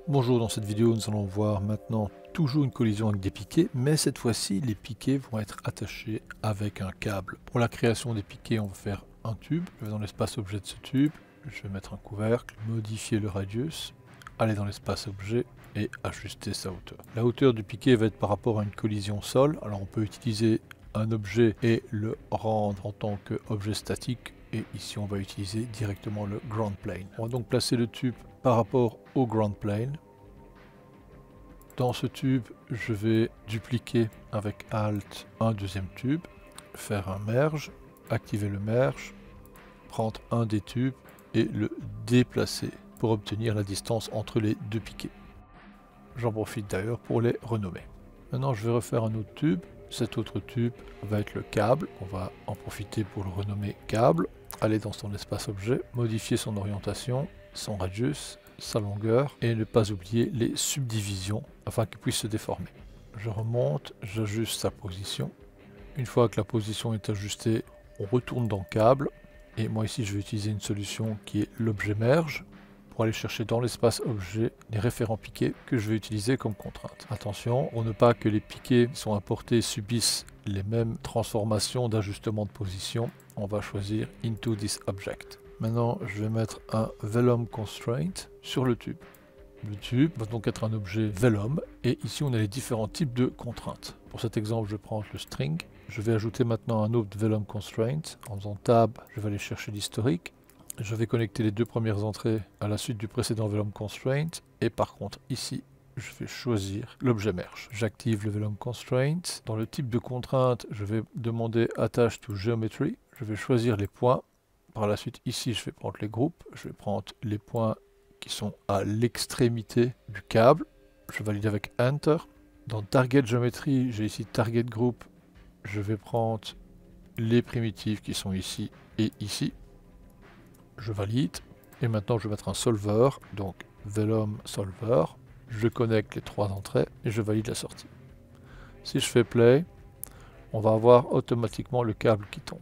Bonjour, dans cette vidéo nous allons voir maintenant toujours une collision avec des piquets, mais cette fois-ci les piquets vont être attachés avec un câble. Pour la création des piquets, on va faire un tube. Je vais dans l'espace objet de ce tube, je vais mettre un couvercle, modifier le radius, aller dans l'espace objet et ajuster sa hauteur. La hauteur du piquet va être par rapport à une collision sol, alors on peut utiliser un objet et le rendre en tant qu'objet statique, et ici on va utiliser directement le ground plane. On va donc placer le tube par rapport au ground plane. Dans ce tube, je vais dupliquer avec Alt un deuxième tube, faire un merge, activer le merge, prendre un des tubes et le déplacer pour obtenir la distance entre les deux piquets. J'en profite d'ailleurs pour les renommer. Maintenant, je vais refaire un autre tube. Cet autre tube va être le câble. On va en profiter pour le renommer câble. Aller dans son espace objet, modifier son orientation, son radius, sa longueur et ne pas oublier les subdivisions afin qu'il puisse se déformer. Je remonte, j'ajuste sa position. Une fois que la position est ajustée, on retourne dans câble et moi ici je vais utiliser une solution qui est l'objet merge pour aller chercher dans l'espace objet les référents piquets que je vais utiliser comme contrainte. Attention, pour ne pas que les piquets qui sont importés subissent les mêmes transformations d'ajustement de position, on va choisir Into this object. Maintenant, je vais mettre un Velum Constraint sur le tube. Le tube va donc être un objet Velum, et ici on a les différents types de contraintes. Pour cet exemple, je prends le string. Je vais ajouter maintenant un autre Velum Constraint. En faisant Tab, je vais aller chercher l'historique. Je vais connecter les deux premières entrées à la suite du précédent Velum Constraint, et par contre ici, je vais choisir l'objet merge. J'active le Velum Constraint. Dans le type de contrainte, je vais demander Attach to Geometry. Je vais choisir les points. Par la suite, ici, je vais prendre les groupes. Je vais prendre les points qui sont à l'extrémité du câble. Je valide avec Enter. Dans Target Geometry, j'ai ici Target Group. Je vais prendre les primitives qui sont ici et ici. Je valide. Et maintenant, je vais mettre un solver. Donc, Velum Solver. Je connecte les trois entrées et je valide la sortie. Si je fais Play, on va avoir automatiquement le câble qui tombe.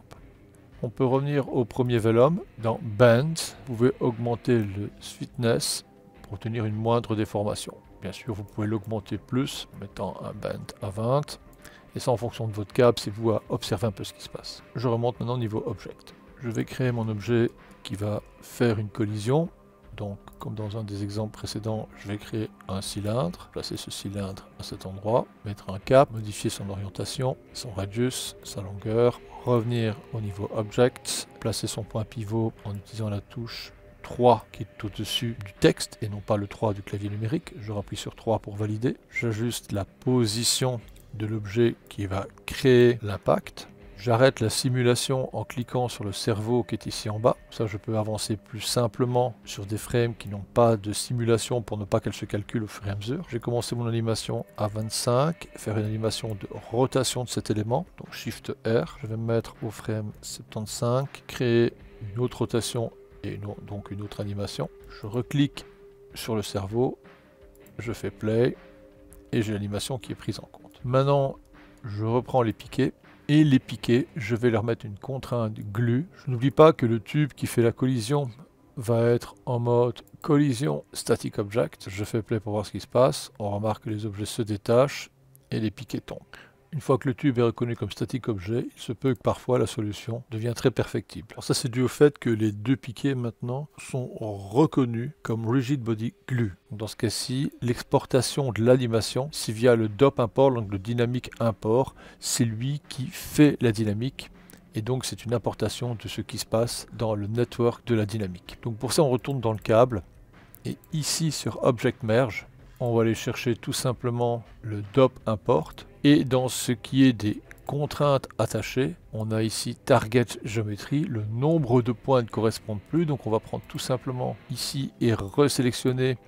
On peut revenir au premier Velum. Dans Bend, vous pouvez augmenter le Sweetness pour obtenir une moindre déformation. Bien sûr, vous pouvez l'augmenter plus, en mettant un Bend à 20. Et ça en fonction de votre câble, c'est vous à observer un peu ce qui se passe. Je remonte maintenant au niveau Object. Je vais créer mon objet qui va faire une collision. Donc, comme dans un des exemples précédents, je vais créer un cylindre, placer ce cylindre à cet endroit, mettre un cap, modifier son orientation, son radius, sa longueur, revenir au niveau Object, placer son point pivot en utilisant la touche 3 qui est au-dessus du texte et non pas le 3 du clavier numérique. Je rappuie sur 3 pour valider. J'ajuste la position de l'objet qui va créer l'impact. J'arrête la simulation en cliquant sur le cerveau qui est ici en bas. Ça, je peux avancer plus simplement sur des frames qui n'ont pas de simulation pour ne pas qu'elle se calcule au fur et à mesure. J'ai commencé mon animation à 25, faire une animation de rotation de cet élément, donc Shift R. Je vais me mettre au frame 75, créer une autre rotation et donc une autre animation. Je reclique sur le cerveau, je fais Play et j'ai l'animation qui est prise en compte. Maintenant, je reprends les piquets. Et les piquets, je vais leur mettre une contrainte glue. Je n'oublie pas que le tube qui fait la collision va être en mode collision static object. Je fais play pour voir ce qui se passe. On remarque que les objets se détachent et les piquets tombent. Une fois que le tube est reconnu comme static objet, il se peut que parfois la solution devienne très perfectible. Alors ça, c'est dû au fait que les deux piquets maintenant sont reconnus comme rigid body glue. Dans ce cas-ci, l'exportation de l'animation, c'est via le DOP import, donc le dynamic import, c'est lui qui fait la dynamique. Et donc c'est une importation de ce qui se passe dans le network de la dynamique. Donc pour ça, on retourne dans le câble. Et ici sur Object Merge, on va aller chercher tout simplement le DOP import. Et dans ce qui est des contraintes attachées, on a ici Target Geometry. Le nombre de points ne correspond plus. Donc on va prendre tout simplement ici et resélectionner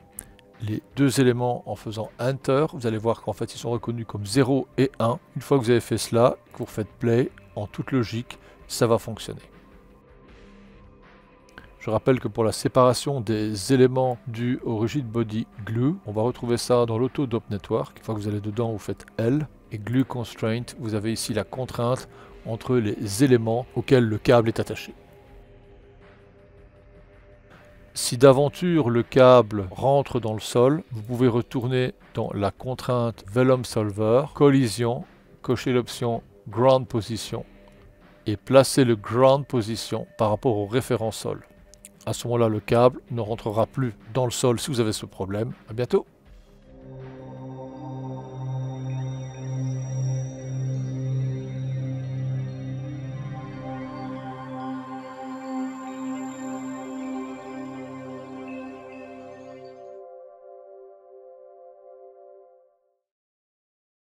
les deux éléments en faisant Enter. Vous allez voir qu'en fait ils sont reconnus comme 0 et 1. Une fois que vous avez fait cela, que vous faites Play, en toute logique, ça va fonctionner. Je rappelle que pour la séparation des éléments dus au rigid body glue, on va retrouver ça dans l'auto DOP network. Une fois que vous allez dedans, vous faites L et glue constraint. Vous avez ici la contrainte entre les éléments auxquels le câble est attaché. Si d'aventure le câble rentre dans le sol, vous pouvez retourner dans la contrainte Velum Solver, collision, cocher l'option Ground Position et placer le Ground Position par rapport au référent sol. À ce moment-là, le câble ne rentrera plus dans le sol si vous avez ce problème. À bientôt!